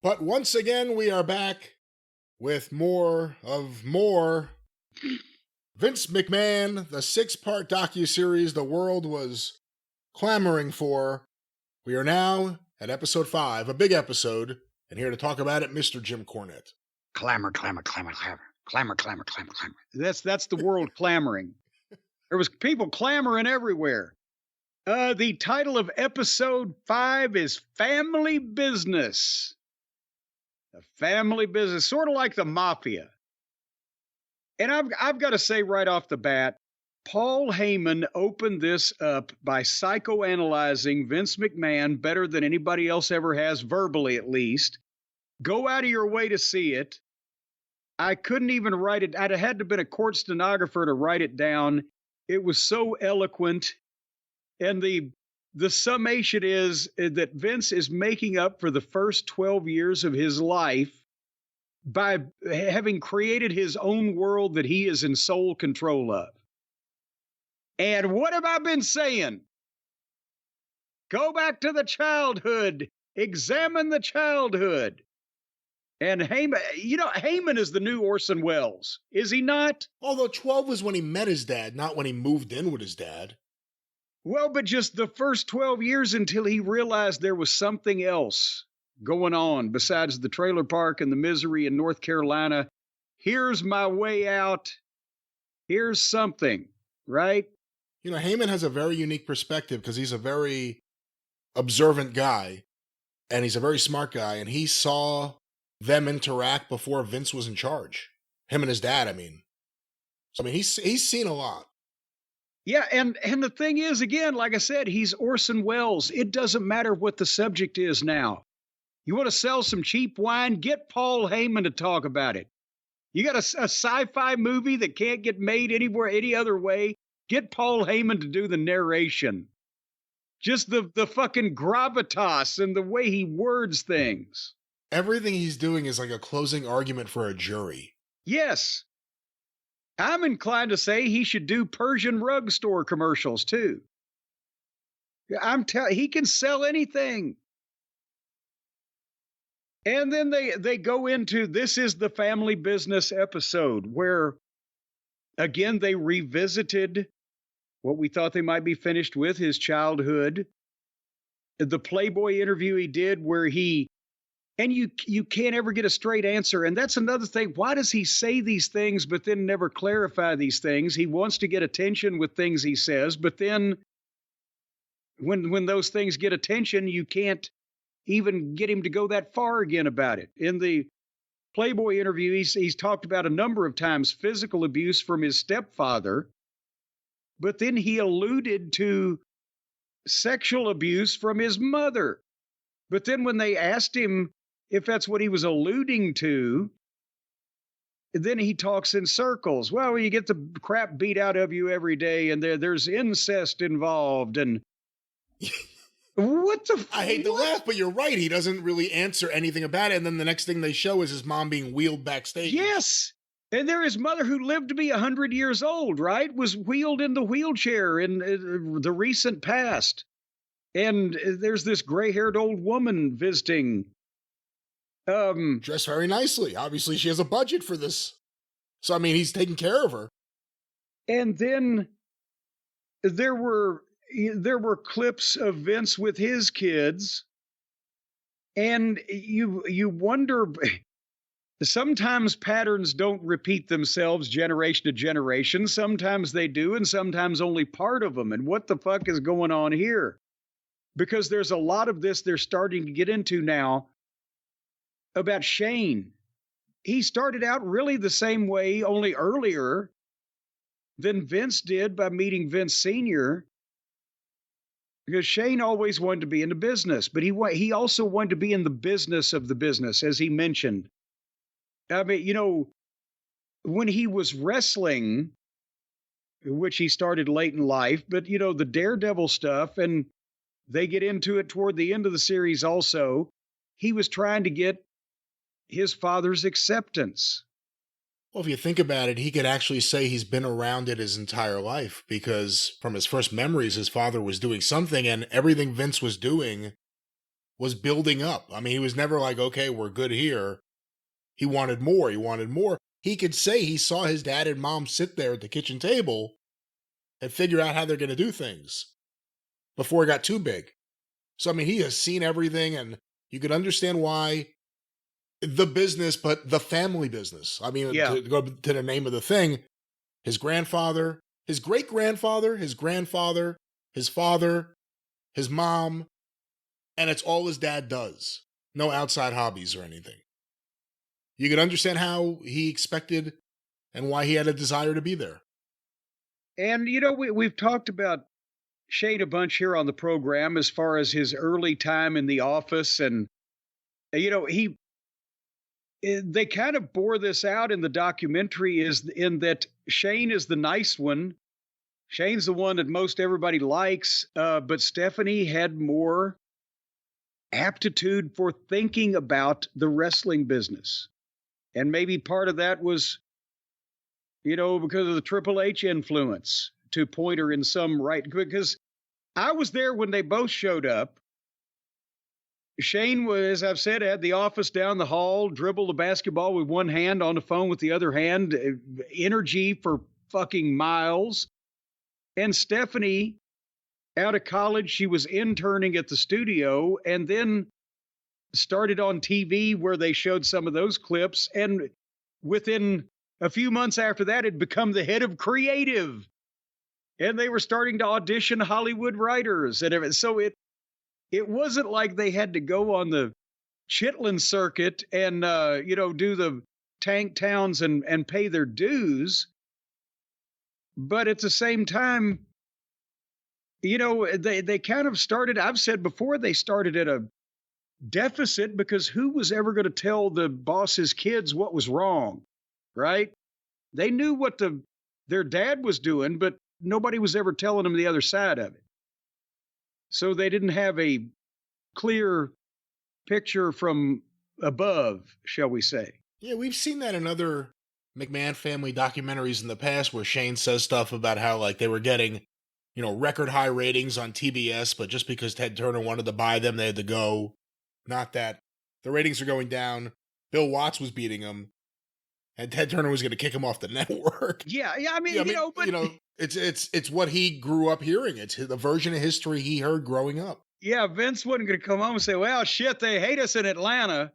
But once again, we are back with more of more. Vince McMahon, the 6-part docuseries the world was clamoring for. We are now at episode 5, a big episode, and here to talk about it, Mr. Jim Cornette. Clamor, clamor, clamor, clamor, clamor, clamor, clamor, clamor. That's the world clamoring. There was people clamoring everywhere. The title of episode 5 is Family Business. A family business, sort of like the mafia. And I've got to say right off the bat, Paul Heyman opened this up by psychoanalyzing Vince McMahon better than anybody else ever has, verbally at least. Go out of your way to see it. I couldn't even write it. I'd have had to have been a court stenographer to write it down. It was so eloquent. And the summation is that Vince is making up for the first 12 years of his life by having created his own world that he is in sole control of. And what have I been saying? Go back to the childhood. Examine the childhood. And Heyman is the new Orson Welles, is he not? Although 12 was when he met his dad, not when he moved in with his dad. Well, but just the first 12 years until he realized there was something else going on besides the trailer park and the misery in North Carolina. Here's my way out. Here's something, right? You know, Heyman has a very unique perspective because he's a very observant guy and he's a very smart guy, and he saw them interact before Vince was in charge. Him and his dad, I mean. So, I mean, he's seen a lot. Yeah, and the thing is, again, like I said, he's Orson Welles. It doesn't matter what the subject is now. You want to sell some cheap wine? Get Paul Heyman to talk about it. You got a sci-fi movie that can't get made anywhere, any other way? Get Paul Heyman to do the narration. Just the fucking gravitas and the way he words things. Everything he's doing is like a closing argument for a jury. Yes. I'm inclined to say he should do Persian rug store commercials too. He can sell anything. And then they go into, this is the family business episode where, again, they revisited what we thought they might be finished with, his childhood. The Playboy interview he did where and you can't ever get a straight answer. And that's another thing. Why does he say these things but then never clarify these things? He wants to get attention with things he says, but then when those things get attention, you can't even get him to go that far again about it. In the Playboy interview, he's talked about a number of times physical abuse from his stepfather, but then he alluded to sexual abuse from his mother. But then when they asked him if that's what he was alluding to, then he talks in circles. Well, you get the crap beat out of you every day, and there's incest involved, and what the I hate to laugh, but you're right. He doesn't really answer anything about it, and then the next thing they show is his mom being wheeled backstage. Yes, and there his mother, who lived to be 100 years old, right, was wheeled in the wheelchair in the recent past. And there's this gray-haired old woman visiting. Dressed very nicely. Obviously, she has a budget for this. So, I mean, he's taking care of her. And then there were clips of Vince with his kids. And you wonder, sometimes patterns don't repeat themselves generation to generation. Sometimes they do, and sometimes only part of them. And what the fuck is going on here? Because there's a lot of this they're starting to get into now about Shane. He started out really the same way, only earlier than Vince did by meeting Vince Sr. Because Shane always wanted to be in the business, but he also wanted to be in the business of the business, as he mentioned. I mean, when he was wrestling, which he started late in life, but, the Daredevil stuff, and they get into it toward the end of the series also, he was trying to get his father's acceptance. Well, if you think about it, he could actually say he's been around it his entire life, because from his first memories, his father was doing something, and everything Vince was doing was building up. I mean, he was never like, okay, we're good here. He wanted more. He wanted more. He could say he saw his dad and mom sit there at the kitchen table and figure out how they're going to do things before it got too big. So, I mean, he has seen everything, and you can understand why the business, but the family business. I mean, to go to the name of the thing, his grandfather, his great-grandfather, his grandfather, his father, his mom, and it's all his dad does. No outside hobbies or anything. You can understand how he expected and why he had a desire to be there. And, we've talked about Shane a bunch here on the program as far as his early time in the office. And, they kind of bore this out in the documentary, is in that Shane is the nice one. Shane's the one that most everybody likes, but Stephanie had more aptitude for thinking about the wrestling business. And maybe part of that was, because of the Triple H influence to point her in some right. Because I was there when they both showed up. Shane was, as I've said, had the office down the hall, dribbled the basketball with one hand, on the phone with the other hand, energy for fucking miles. And Stephanie, out of college, she was interning at the studio and then started on TV where they showed some of those clips. And within a few months after that, had become the head of creative. And they were starting to audition Hollywood writers and everything. So it wasn't like they had to go on the Chitlin circuit and, do the tank towns and pay their dues. But at the same time, they kind of started, I've said before, they started at a deficit because who was ever going to tell the boss's kids what was wrong, right? They knew what their dad was doing, but nobody was ever telling them the other side of it. So they didn't have a clear picture from above, shall we say. Yeah, we've seen that in other McMahon family documentaries in the past where Shane says stuff about how like they were getting, record high ratings on TBS, but just because Ted Turner wanted to buy them, they had to go. Not that the ratings are going down. Bill Watts was beating them, and Ted Turner was going to kick him off the network. Yeah. I mean, it's what he grew up hearing. It's the version of history he heard growing up. Yeah, Vince wasn't going to come home and say, "Well, shit, they hate us in Atlanta."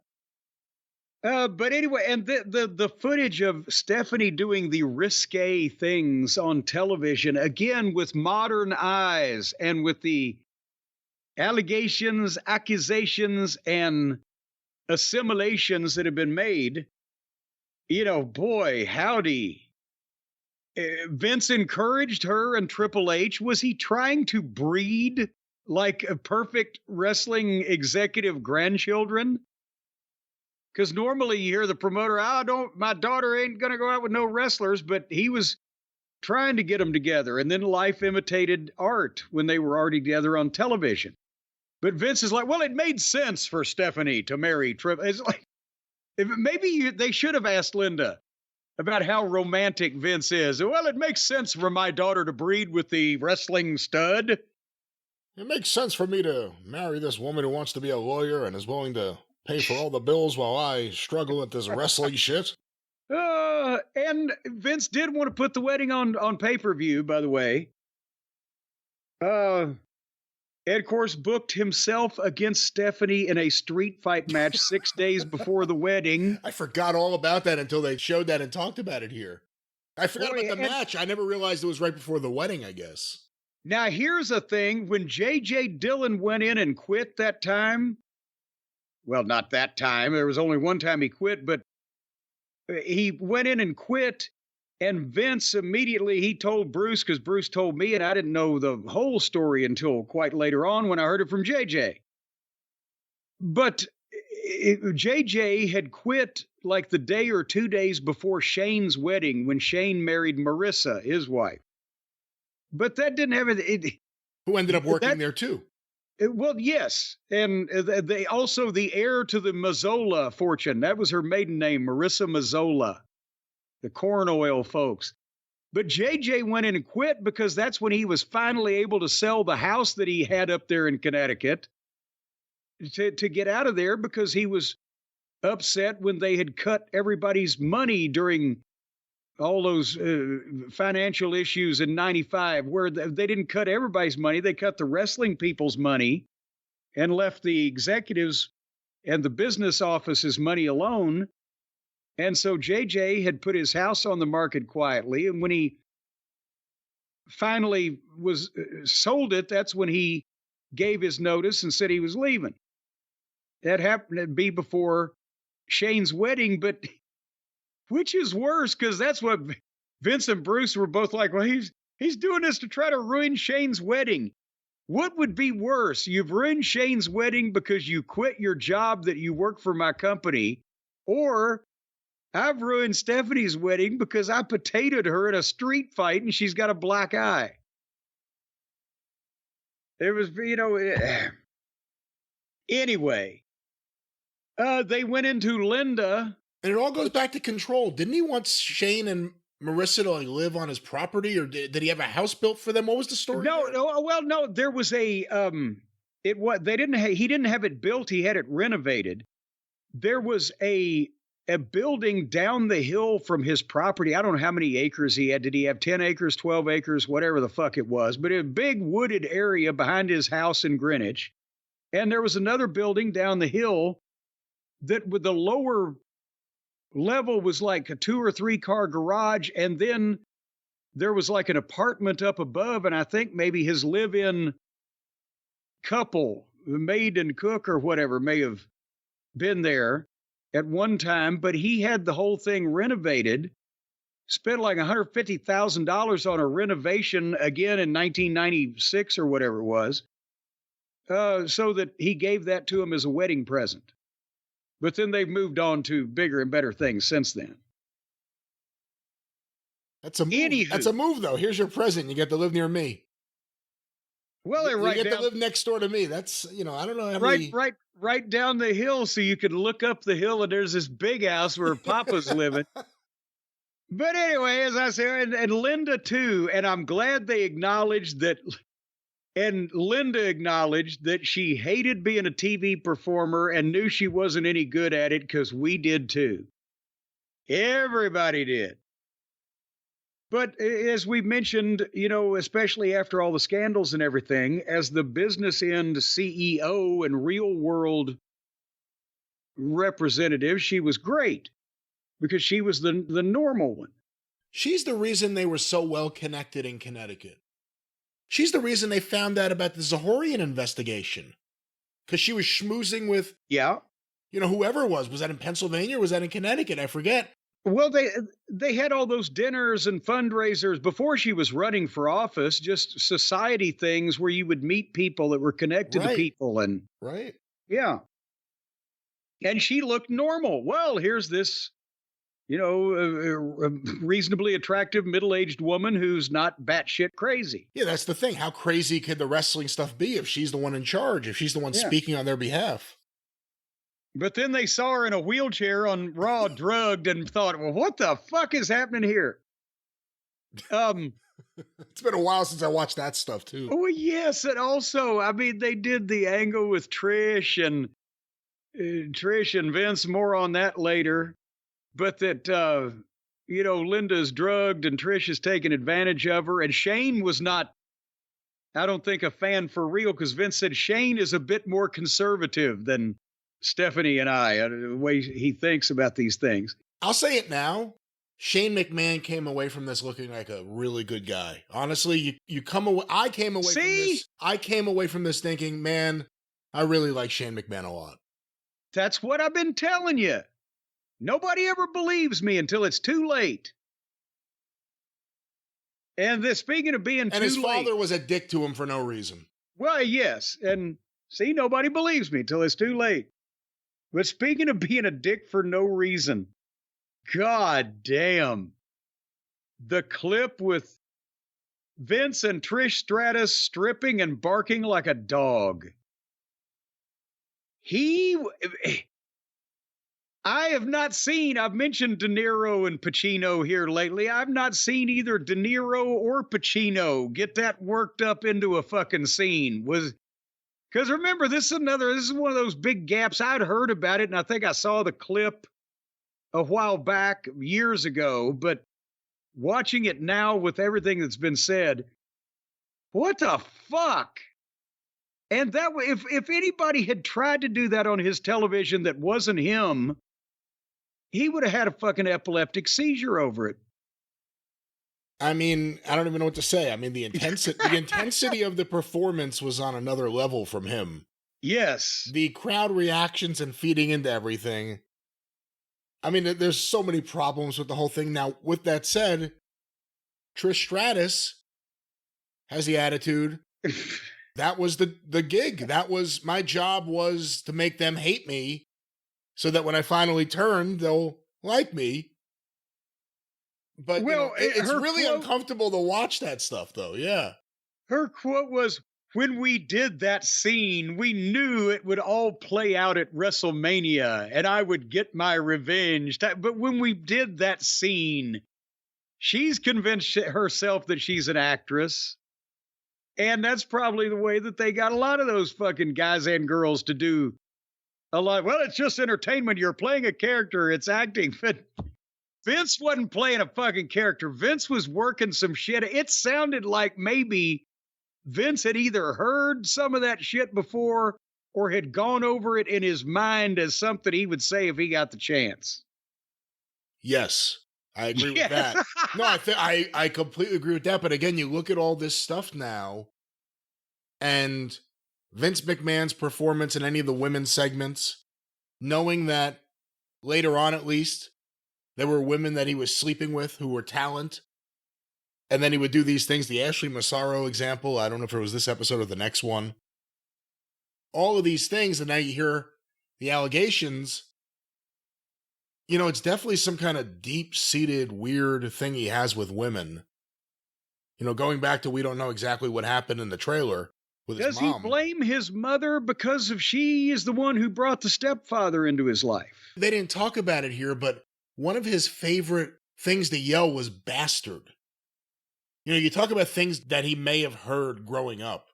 But anyway, and the footage of Stephanie doing the risque things on television, again, with modern eyes and with the allegations, accusations, and assimilations that have been made, boy, howdy. Vince encouraged her and Triple H. Was he trying to breed like a perfect wrestling executive grandchildren? Because normally you hear the promoter, my daughter ain't going to go out with no wrestlers, but he was trying to get them together. And then life imitated art when they were already together on television. But Vince is like, well, it made sense for Stephanie to marry Triple. It's like, maybe they should have asked Linda about how romantic Vince is. Well, it makes sense for my daughter to breed with the wrestling stud. It makes sense for me to marry this woman who wants to be a lawyer and is willing to pay for all the bills while I struggle at this wrestling shit. And Vince did want to put the wedding on pay-per-view, by the way. And of course, booked himself against Stephanie in a street fight match 6 days before the wedding. I forgot all about that until they showed that and talked about it here. I forgot about the match. I never realized it was right before the wedding, I guess. Now, here's a thing. When J.J. Dillon went in and quit that time, well, not that time. There was only one time he quit, but he went in and quit. And Vince immediately, he told Bruce, because Bruce told me, and I didn't know the whole story until quite later on when I heard it from JJ. But JJ had quit like the day or 2 days before Shane's wedding when Shane married Marissa, his wife. But that didn't have it. Who ended up working there too. Well, yes. And they also the heir to the Mazzola fortune. That was her maiden name, Marissa Mazzola. The corn oil folks. But JJ went in and quit because that's when he was finally able to sell the house that he had up there in Connecticut. to get out of there because he was upset when they had cut everybody's money during all those financial issues in 95, where they didn't cut everybody's money. They cut the wrestling people's money and left the executives and the business office's money alone. And so JJ had put his house on the market quietly. And when he finally was sold it, that's when he gave his notice and said he was leaving. That happened to be before Shane's wedding, but which is worse? Because that's what Vince and Bruce were both like, well, he's doing this to try to ruin Shane's wedding. What would be worse? You've ruined Shane's wedding because you quit your job that you work for my company, or I've ruined Stephanie's wedding because I potatoed her in a street fight and she's got a black eye. It was, anyway, they went into Linda. And it all goes back to control. Didn't he want Shane and Marissa to like live on his property, or did he have a house built for them? What was the story? No. There was he didn't have it built. He had it renovated. There was a building down the hill from his property. I don't know how many acres he had. Did he have 10 acres, 12 acres, whatever the fuck it was? But a big wooded area behind his house in Greenwich. And there was another building down the hill that with the lower level was like a 2 or 3 car garage. And then there was like an apartment up above. And I think maybe his live-in couple, the maid and cook or whatever, may have been there at one time, but he had the whole thing renovated, spent like $150,000 on a renovation again in 1996 or whatever it was, so that he gave that to him as a wedding present. But then they've moved on to bigger and better things since then. That's a move. That's a move, though. Here's your present. You get to live near me. Well, they're you get to live next door to me. That's, I don't know how many... Right down the hill, so you could look up the hill and there's this big house where Papa's living. But anyway, as I said, and Linda too, and I'm glad they acknowledged that, and Linda acknowledged that she hated being a TV performer and knew she wasn't any good at it, because we did too. Everybody did. But as we mentioned, especially after all the scandals and everything, as the business end CEO and real world representative, she was great because she was the normal one. She's the reason they were so well connected in Connecticut. She's the reason they found out about the Zahorian investigation, because she was schmoozing with, whoever it was. Was that in Pennsylvania or was that in Connecticut? I forget. Well, they had all those dinners and fundraisers before she was running for office, just society things where you would meet people that were connected to people. And yeah. And she looked normal. Well, here's this, a reasonably attractive middle-aged woman who's not batshit crazy. Yeah, that's the thing. How crazy could the wrestling stuff be if she's the one in charge, if she's the one speaking on their behalf? But then they saw her in a wheelchair on Raw, drugged, and thought, well, what the fuck is happening here? It's been a while since I watched that stuff, too. Oh, yes. And also, they did the angle with Trish and Vince, more on that later. But that, Linda's drugged and Trish is taking advantage of her. And Shane was not, I don't think, a fan for real, because Vince said Shane is a bit more conservative than Stephanie and I, the way he thinks about these things. I'll say it now. Shane McMahon came away from this looking like a really good guy. Honestly, you come away. I came away from this thinking, man, I really like Shane McMahon a lot. That's what I've been telling you. Nobody ever believes me until it's too late. And speaking of being too late. And his father was a dick to him for no reason. Well, yes. And see, nobody believes me till it's too late. But speaking of being a dick for no reason, God damn. The clip with Vince and Trish Stratus stripping and barking like a dog. I have not seen, I've mentioned De Niro and Pacino here lately. I've not seen either De Niro or Pacino get that worked up into a fucking scene. Because Because remember, this is one of those big gaps. I'd heard about it, and I think I saw the clip a while back, years ago, but watching it now with everything that's been said, what the fuck? And that if anybody had tried to do that on his television that wasn't him, he would have had a fucking epileptic seizure over it. I mean, I don't even know what to say. I mean, the intensity of the performance was on another level from him. Yes. The crowd reactions and feeding into everything. I mean, there's so many problems with the whole thing. Now, with that said, Trish Stratus has the attitude. That was the gig. That was my job, was to make them hate me so that when I finally turn, they'll like me. But well, it's really uncomfortable to watch that stuff, though. Yeah. Her quote was, when we did that scene, we knew it would all play out at WrestleMania and I would get my revenge. But when we did that scene, she's convinced herself that she's an actress. And that's probably the way that they got a lot of those fucking guys and girls to do a lot. Well, it's just entertainment. You're playing a character. It's acting. But Vince wasn't playing a fucking character. Vince was working some shit. It sounded like maybe Vince had either heard some of that shit before or had gone over it in his mind as something he would say if he got the chance. Yes, I agree with that. No, I completely agree with that. But again, you look at all this stuff now, and Vince McMahon's performance in any of the women's segments, knowing that later on at least, there were women that he was sleeping with who were talent. And then he would do these things. The Ashley Massaro example, I don't know if it was this episode or the next one. All of these things, and now you hear the allegations. You know, it's definitely some kind of deep-seated, weird thing he has with women. You know, going back to we don't know exactly what happened in the trailer with his mom. Does he blame his mother because of she is the one who brought the stepfather into his life? They didn't talk about it here, but one of his favorite things to yell was bastard. You know, you talk about things that he may have heard growing up.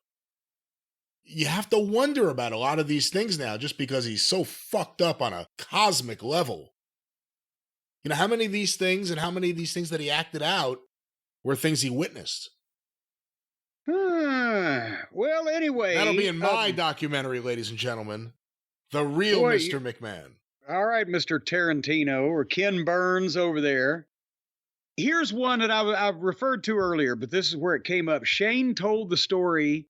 You have to wonder about a lot of these things now just because he's so fucked up on a cosmic level. You know, how many of these things and how many of these things that he acted out were things he witnessed? Well, anyway. That'll be in my documentary, ladies and gentlemen. The real Mr. McMahon. All right, Mr. Tarantino or Ken Burns over there. Here's one that I referred to earlier, but this is where it came up. Shane told the story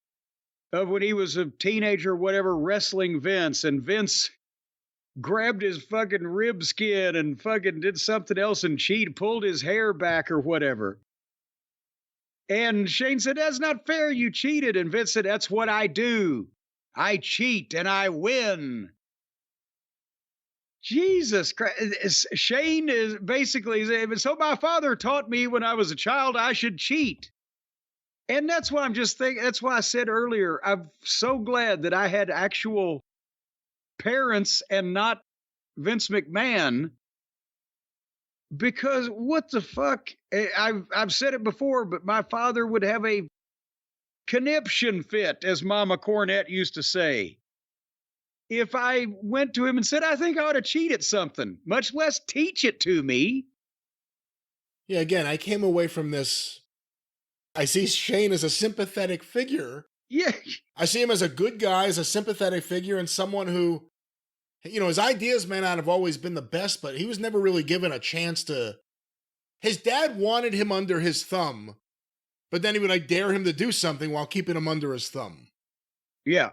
of when he was a teenager, whatever, wrestling Vince, and Vince grabbed his fucking rib skin and fucking did something else and pulled his hair back or whatever. And Shane said, that's not fair, you cheated. And Vince said, that's what I do. I cheat and I win. Jesus Christ. Shane is basically, so my father taught me when I was a child I should cheat. And that's why I'm just thinking, that's why I said earlier, I'm so glad that I had actual parents and not Vince McMahon. Because what the fuck? I've said it before, but my father would have a conniption fit, as Mama Cornette used to say, if I went to him and said, I think I ought to cheat at something, much less teach it to me. Yeah, again, I came away from this. I see Shane as a sympathetic figure. Yeah. I see him as a good guy, as a sympathetic figure, and someone who, you know, his ideas may not have always been the best, but he was never really given a chance to. His dad wanted him under his thumb, but then he would dare him to do something while keeping him under his thumb. Yeah.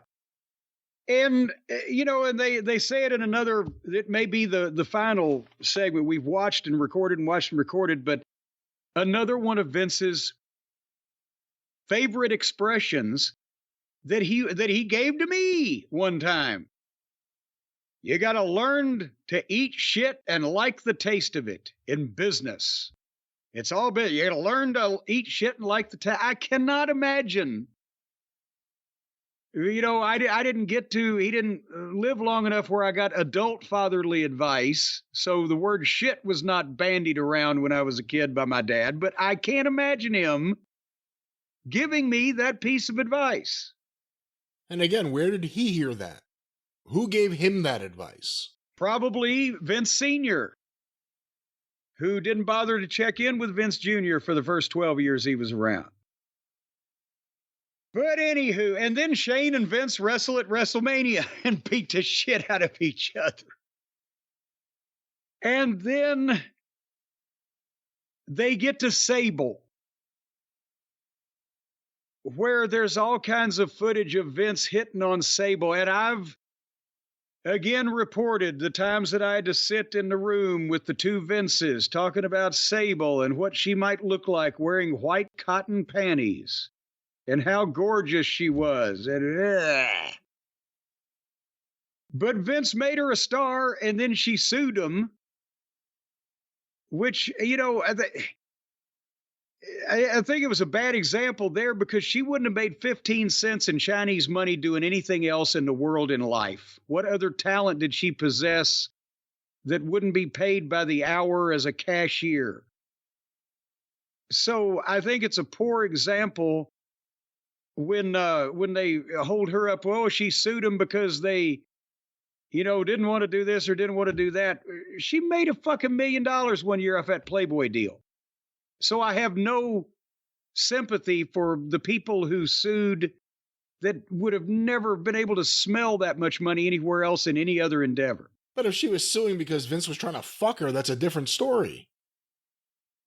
And, you know, and they say it in another, it may be the final segment we've watched and recorded, but another one of Vince's favorite expressions that he gave to me one time. You got to learn to eat shit and like the taste of it in business. It's all bit. You got to learn to eat shit and like the taste. I cannot imagine. You know, he didn't live long enough where I got adult fatherly advice. So the word shit was not bandied around when I was a kid by my dad, but I can't imagine him giving me that piece of advice. And again, where did he hear that? Who gave him that advice? Probably Vince Sr., who didn't bother to check in with Vince Jr. for the first 12 years he was around. But anywho, and then Shane and Vince wrestle at WrestleMania and beat the shit out of each other. And then they get to Sable, where there's all kinds of footage of Vince hitting on Sable. And I've again reported the times that I had to sit in the room with the two Vinces talking about Sable and what she might look like wearing white cotton panties and how gorgeous she was. But Vince made her a star, and then she sued him, which, you know, I think it was a bad example there because she wouldn't have made 15 cents in Chinese money doing anything else in the world in life. What other talent did she possess that wouldn't be paid by the hour as a cashier? So I think it's a poor example when they hold her up. Well, she sued him because they, you know, didn't want to do this or didn't want to do that. She made a fucking $1 million 1 year off that Playboy deal. So I have no sympathy for the people who sued that would have never been able to smell that much money anywhere else in any other endeavor. But if she was suing because Vince was trying to fuck her, that's a different story.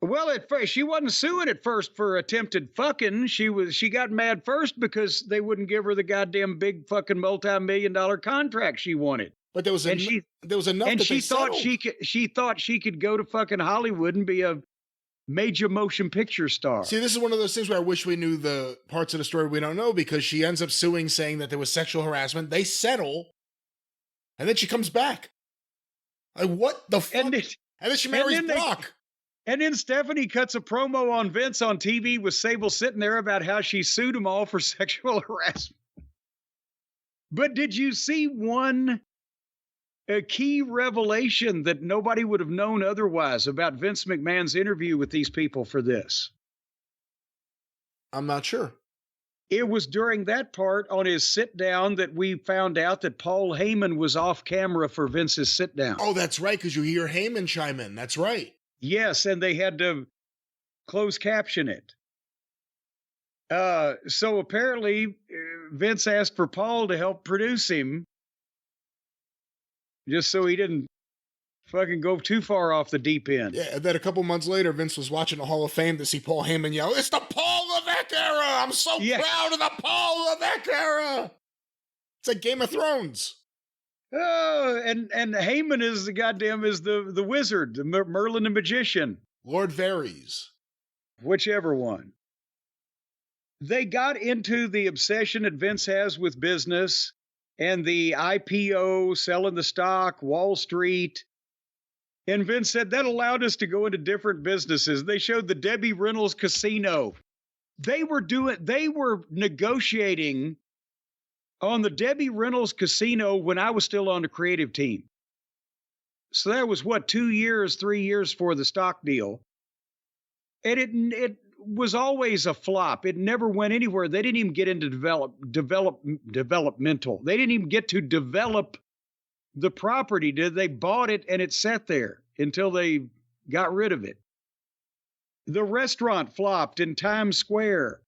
Well, at first, she wasn't suing at first for attempted fucking. She got mad first because they wouldn't give her the goddamn big fucking multi-million-dollar contract she wanted. But there was enough. And that she thought she thought she could go to fucking Hollywood and be a major motion picture star. See, this is one of those things where I wish we knew the parts of the story we don't know, because she ends up suing, saying that there was sexual harassment. They settle, and then she comes back. Like, what the fuck? And then she marries Brock. And then Stephanie cuts a promo on Vince on TV with Sable sitting there about how she sued them all for sexual harassment. But did you see a key revelation that nobody would have known otherwise about Vince McMahon's interview with these people for this? I'm not sure. It was during that part on his sit down that we found out that Paul Heyman was off camera for Vince's sit down. Oh, that's right, because you hear Heyman chime in. That's right. Yes, and they had to close caption it. So apparently Vince asked for Paul to help produce him, just so he didn't fucking go too far off the deep end. Yeah, and then a couple months later, Vince was watching the Hall of Fame to see Paul Heyman yell, "It's the Paul Levesque era! I'm so proud of the Paul Levesque era!" It's like Game of Thrones. Oh, and Heyman is the wizard, the Merlin the magician. Lord Varys. Whichever one. They got into the obsession that Vince has with business and the IPO, selling the stock, Wall Street. And Vince said that allowed us to go into different businesses. They showed the Debbie Reynolds Casino. They were negotiating on the Debbie Reynolds Casino when I was still on the creative team. So that was 3 years for the stock deal. And it was always a flop. It never went anywhere. They didn't even get into developmental. They didn't even get to develop the property, did they? Bought it and it sat there until they got rid of it. The restaurant flopped in Times Square.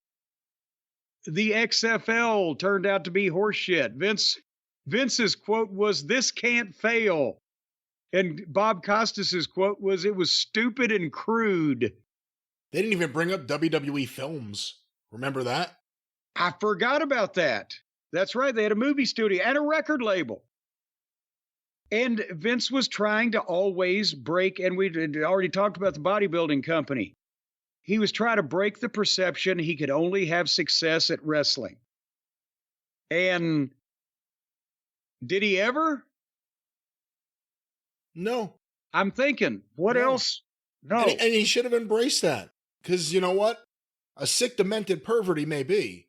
The XFL turned out to be horseshit. Vince's quote was, "This can't fail." And Bob Costas's quote was, "It was stupid and crude." They didn't even bring up WWE films. Remember that? I forgot about that. That's right. They had a movie studio and a record label. And Vince was trying to always break, and we already talked about the bodybuilding company. He was trying to break the perception he could only have success at wrestling. And did he ever? No. I'm thinking, what else? No. And he should have embraced that. Because you know what? A sick, demented pervert he may be,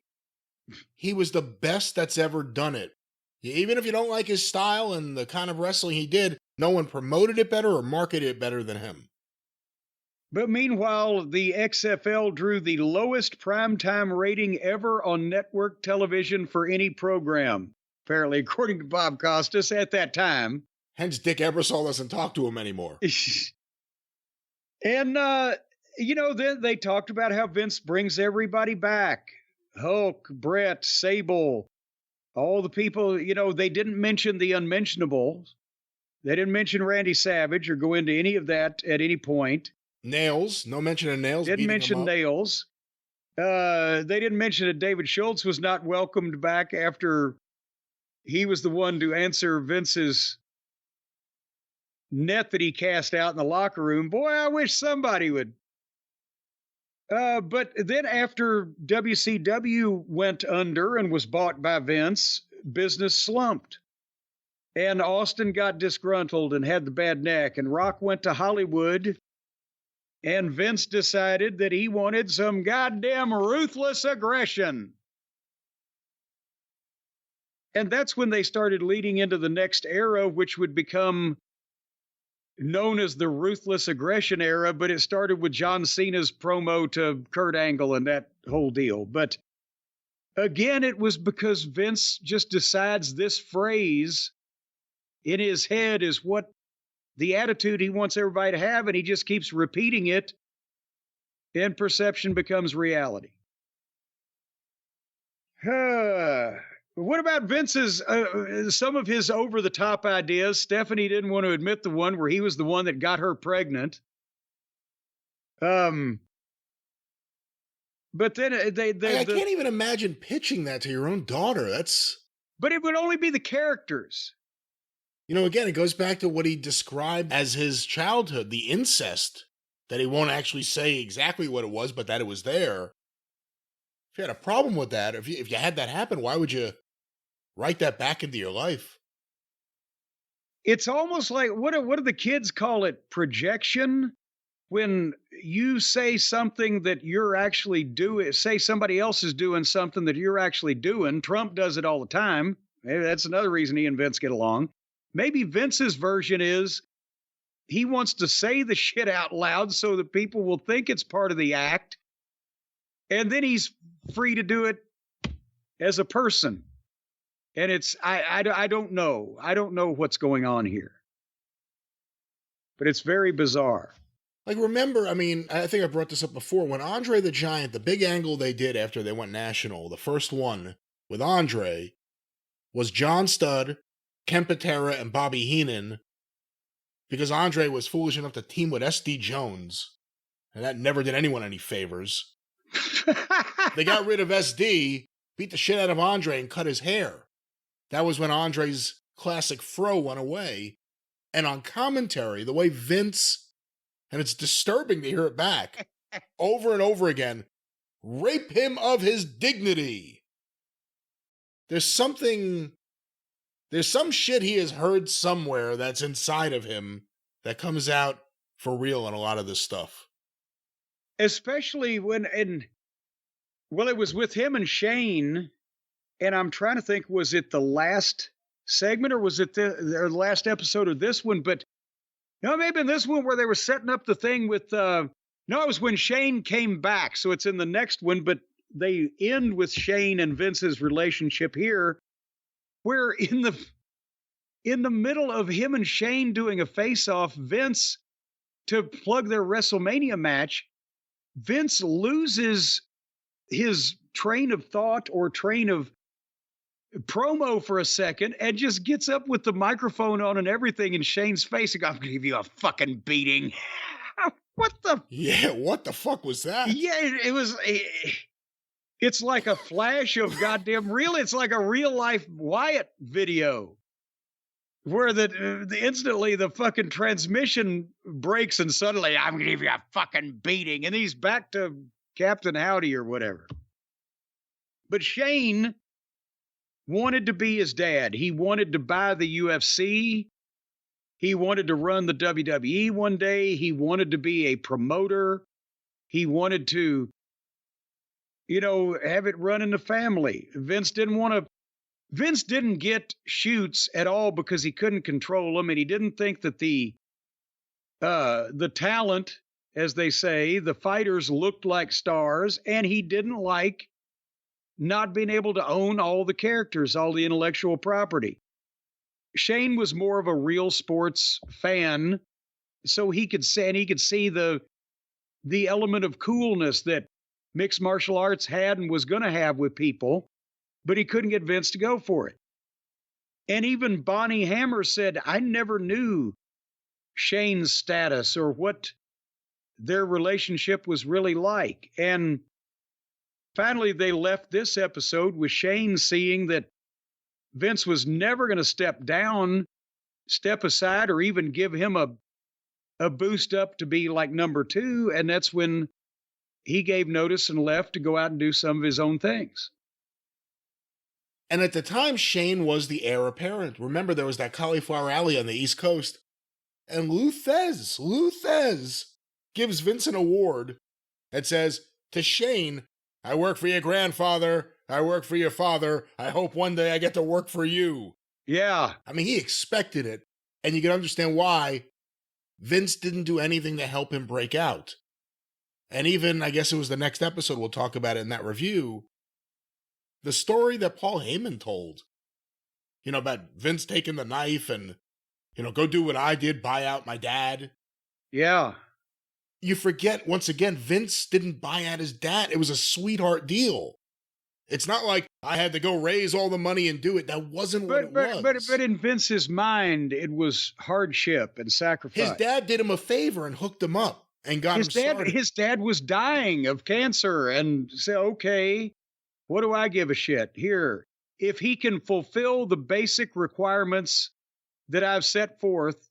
he was the best that's ever done it. Even if you don't like his style and the kind of wrestling he did, no one promoted it better or marketed it better than him. But meanwhile, the XFL drew the lowest primetime rating ever on network television for any program, apparently, according to Bob Costas at that time. Hence, Dick Ebersol doesn't talk to him anymore. And, then they talked about how Vince brings everybody back. Hulk, Brett, Sable, all the people, they didn't mention the unmentionables. They didn't mention Randy Savage or go into any of that at any point. Nails, no mention of Nails. Didn't mention Nails. They didn't mention that David Schultz was not welcomed back after he was the one to answer Vince's net that he cast out in the locker room. Boy, I wish somebody would. But then after WCW went under and was bought by Vince, business slumped. And Austin got disgruntled and had the bad neck. And Rock went to Hollywood. And Vince decided that he wanted some goddamn ruthless aggression. And that's when they started leading into the next era, which would become known as the Ruthless Aggression era, but it started with John Cena's promo to Kurt Angle and that whole deal. But again, it was because Vince just decides this phrase in his head is what the attitude he wants everybody to have, and he just keeps repeating it, and perception becomes reality. What about Vince's, some of his over-the-top ideas? Stephanie didn't want to admit the one where he was the one that got her pregnant. But then I can't even imagine pitching that to your own daughter. But it would only be the characters. Again, it goes back to what he described as his childhood, the incest, that he won't actually say exactly what it was, but that it was there. If you had a problem with that, if you had that happen, why would you write that back into your life? It's almost like, what do the kids call it? Projection? When you say something that you're actually doing, say somebody else is doing something that you're actually doing. Trump does it all the time. Maybe that's another reason he and Vince get along. Maybe Vince's version is he wants to say the shit out loud so that people will think it's part of the act. And then he's free to do it as a person. And I don't know. I don't know what's going on here. But it's very bizarre. Like, remember, I think I brought this up before. When Andre the Giant, the big angle they did after they went national, the first one with Andre, was John Studd, Ken Patera, and Bobby Heenan, because Andre was foolish enough to team with SD Jones, and that never did anyone any favors. They got rid of SD, beat the shit out of Andre, and cut his hair. That was when Andre's classic fro went away. And on commentary, the way Vince, and it's disturbing to hear it back, over and over again, rape him of his dignity. There's some shit he has heard somewhere that's inside of him that comes out for real in a lot of this stuff. Especially when, it was with him and Shane, and I'm trying to think, was it the last segment or was it the last episode of this one? But maybe in this one where they were setting up the thing with, it was when Shane came back. So it's in the next one, but they end with Shane and Vince's relationship here, where in the middle of him and Shane doing a face-off, Vince, to plug their WrestleMania match, Vince loses his train of thought or train of promo for a second and just gets up with the microphone on and everything in Shane's face and goes, "I'm going to give you a fucking beating." What the? Yeah, what the fuck was that? Yeah, it was. It's like a flash of goddamn real. It's like a real life Wyatt video where instantly the fucking transmission breaks and suddenly I'm going to give you a fucking beating. And he's back to Captain Howdy or whatever. But Shane wanted to be his dad. He wanted to buy the UFC. He wanted to run the WWE one day. He wanted to be a promoter. He wanted to, have it run in the family. Vince didn't get shoots at all because he couldn't control them, and he didn't think that the talent as they say. The fighters looked like stars, and he didn't like not being able to own all the characters, all the intellectual property. Shane was more of a real sports fan, so he could see the element of coolness that mixed martial arts had and was going to have with people, but he couldn't get Vince to go for it. And even Bonnie Hammer said, I never knew Shane's status or what their relationship was really like. And finally, they left this episode with Shane seeing that Vince was never going to step aside, or even give him a boost up to be like number 2. And that's when he gave notice and left to go out and do some of his own things. And at the time, Shane was the heir apparent. Remember, there was that cauliflower alley on the East Coast. And Lou Thez gives Vince an award that says, to Shane, I work for your grandfather, I work for your father, I hope one day I get to work for you. Yeah. I mean, he expected it, and you can understand why Vince didn't do anything to help him break out. And even, I guess it was the next episode, we'll talk about it in that review, the story that Paul Heyman told, about Vince taking the knife and, go do what I did, buy out my dad. Yeah. You forget, once again, Vince didn't buy out his dad. It was a sweetheart deal. It's not like I had to go raise all the money and do it. That wasn't what it was. But in Vince's mind, it was hardship and sacrifice. His dad did him a favor and hooked him up and got him started. His dad was dying of cancer and said, okay, what do I give a shit? Here, if he can fulfill the basic requirements that I've set forth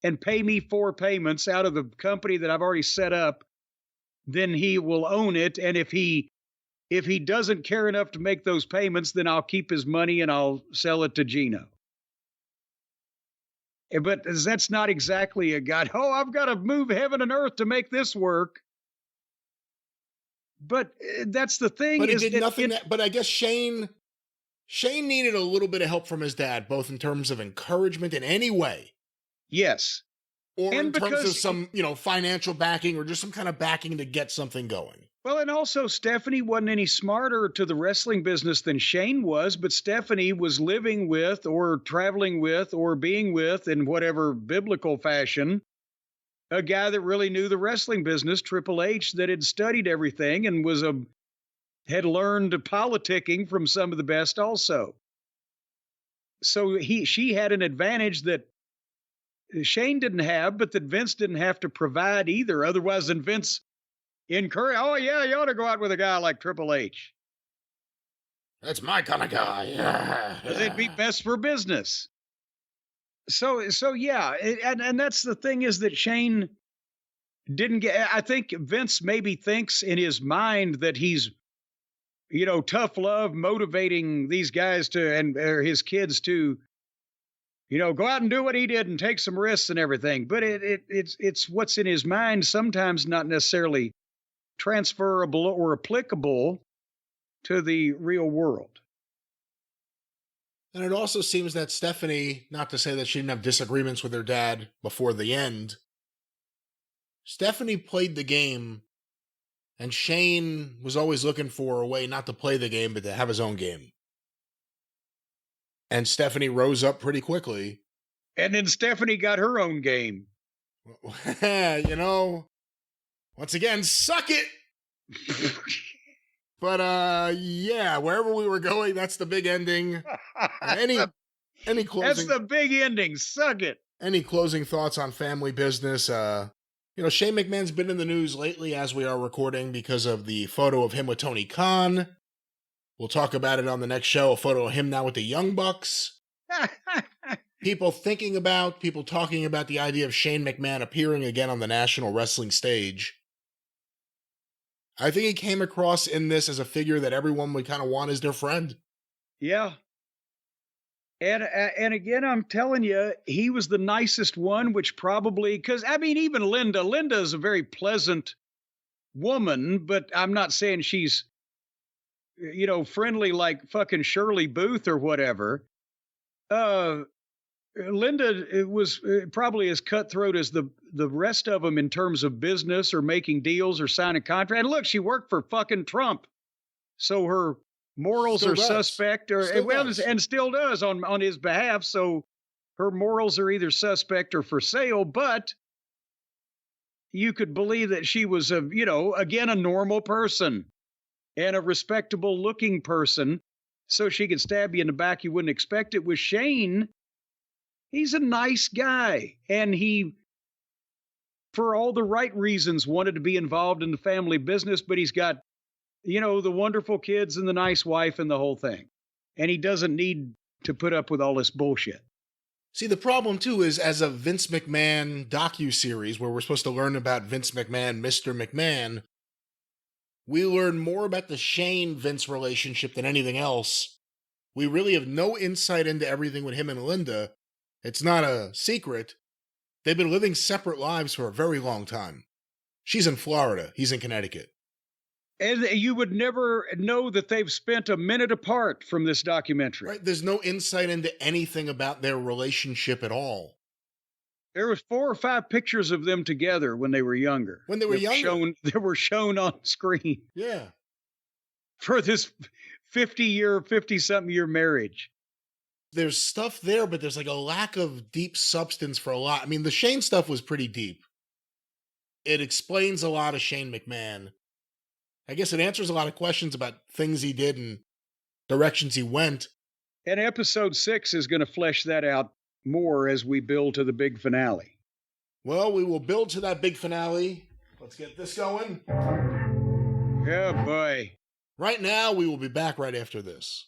and pay me 4 payments out of the company that I've already set up, then he will own it. And if he doesn't care enough to make those payments, then I'll keep his money and I'll sell it to Gino. But that's not exactly a God. Oh, I've got to move heaven and earth to make this work. But that's the thing. But he did nothing. But I guess Shane needed a little bit of help from his dad, both in terms of encouragement in any way. Yes. Or in terms of some, financial backing or just some kind of backing to get something going. Well, and also Stephanie wasn't any smarter to the wrestling business than Shane was, but Stephanie was living with or traveling with or being with, in whatever biblical fashion, a guy that really knew the wrestling business, Triple H, that had studied everything and had learned politicking from some of the best also. So she had an advantage that Shane didn't have, but that Vince didn't have to provide either. Otherwise, then Vince encouraged, oh yeah, you ought to go out with a guy like Triple H. That's my kind of guy. They'd be best for business. So yeah, and that's the thing, is that Shane didn't get. I think Vince maybe thinks in his mind that he's, tough love motivating these guys or his kids to, go out and do what he did and take some risks and everything. But it's what's in his mind, sometimes not necessarily transferable or applicable to the real world. And it also seems that Stephanie, not to say that she didn't have disagreements with her dad before the end, Stephanie played the game, and Shane was always looking for a way not to play the game, but to have his own game. And Stephanie rose up pretty quickly. And then Stephanie got her own game. Once again, suck it! But, yeah, wherever we were going, that's the big ending. Any closing... That's the big ending. Suck it. Any closing thoughts on family business? Shane McMahon's been in the news lately as we are recording because of the photo of him with Tony Khan. We'll talk about it on the next show, a photo of him now with the Young Bucks. People talking about the idea of Shane McMahon appearing again on the national wrestling stage. I think he came across in this as a figure that everyone would kind of want as their friend. Yeah. And again, I'm telling you, he was the nicest one, which probably, because, even Linda is a very pleasant woman, but I'm not saying she's, friendly like fucking Shirley Booth or whatever. Linda was probably as cutthroat as the rest of them in terms of business or making deals or signing contracts. And look, she worked for fucking Trump, so her morals Still are does. suspect, or Still well, does. and still does on his behalf. So her morals are either suspect or for sale. But you could believe that she was again, a normal person and a respectable looking person, so she could stab you in the back. You wouldn't expect it. With Shane, he's a nice guy, and he, for all the right reasons, wanted to be involved in the family business, but he's got, the wonderful kids and the nice wife and the whole thing. And he doesn't need to put up with all this bullshit. See, the problem, too, is as a Vince McMahon docuseries where we're supposed to learn about Vince McMahon, Mr. McMahon, we learn more about the Shane-Vince relationship than anything else. We really have no insight into everything with him and Linda. It's not a secret. They've been living separate lives for a very long time. She's in Florida. He's in Connecticut. And you would never know that they've spent a minute apart from this documentary. Right? There's no insight into anything about their relationship at all. There was 4 or 5 pictures of them together when they were younger. When they were younger? They were shown on screen. Yeah. For this 50-something year marriage. There's stuff there, but there's like a lack of deep substance for a lot. I mean, the Shane stuff was pretty deep. It explains a lot of Shane McMahon. I guess it answers a lot of questions about things he did and directions he went. And episode 6 is going to flesh that out more as we build to the big finale. Well, we will build to that big finale. Let's get this going. Yeah, boy. Right now, we will be back right after this.